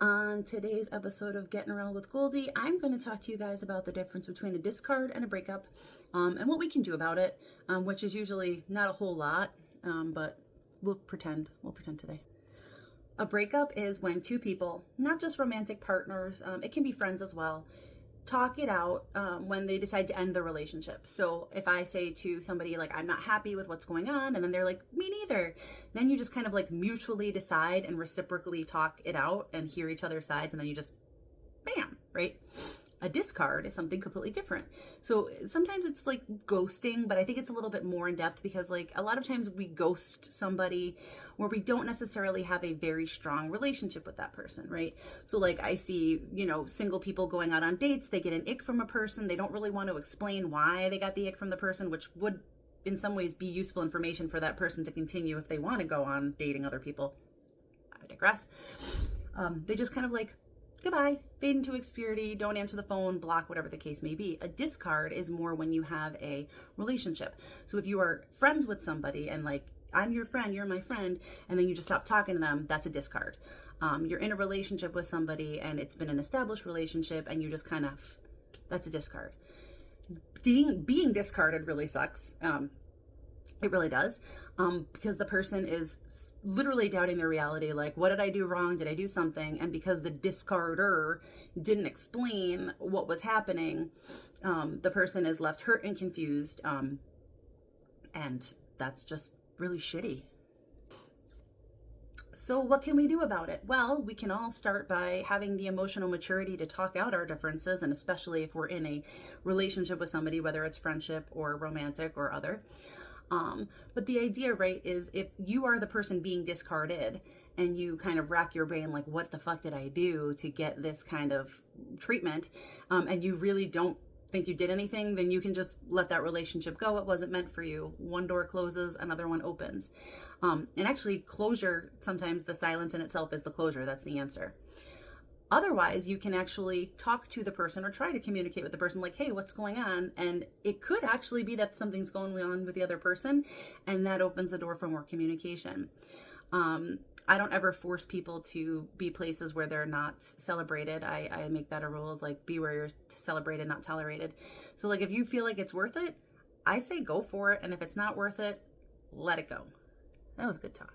On today's episode of Getting Real with Goldie, I'm going to talk to you guys about the difference between a discard and a breakup, and what we can do about it, which is usually not a whole lot, but we'll pretend today. A breakup is when two people, not just romantic partners, it can be friends as well, talk it out when they decide to end the relationship. So if I say to somebody like, I'm not happy with what's going on, and then they're like, me neither, then you just kind of like mutually decide and reciprocally talk it out and hear each other's sides, and then you just bam, right? A discard is something completely different. So sometimes it's like ghosting, but I think it's a little bit more in depth because like a lot of times we ghost somebody where we don't necessarily have a very strong relationship with that person, right? So like I see, single people going out on dates, they get an ick from a person. They don't really want to explain why they got the ick from the person, which would in some ways be useful information for that person to continue if they want to go on dating other people. I digress. They just kind of like, goodbye, fade into obscurity, don't answer the phone, block, whatever the case may be. A discard is more when you have a relationship. So if you are friends with somebody and like, I'm your friend, you're my friend, and then you just stop talking to them, that's a discard. You're in a relationship with somebody and it's been an established relationship and you just kind of, that's a discard. Being discarded really sucks. It really does, because the person is literally doubting their reality. Like, what did I do wrong? Did I do something? And because the discarder didn't explain what was happening, the person is left hurt and confused, and that's just really shitty. So what can we do about it? Well, we can all start by having the emotional maturity to talk out our differences, and especially if we're in a relationship with somebody, whether it's friendship or romantic or other. But the idea, right, is if you are the person being discarded and you kind of rack your brain like, what the fuck did I do to get this kind of treatment, and you really don't think you did anything, then you can just let that relationship go. It wasn't meant for you. One door closes, another one opens. And actually closure, sometimes the silence in itself is the closure. That's the answer. Otherwise, you can actually talk to the person or try to communicate with the person like, hey, what's going on? And it could actually be that something's going on with the other person, and that opens the door for more communication. I don't ever force people to be places where they're not celebrated. I make that a rule, is like, be where you're celebrated, not tolerated. So like if you feel like it's worth it, I say go for it. And if it's not worth it, let it go. That was good talk.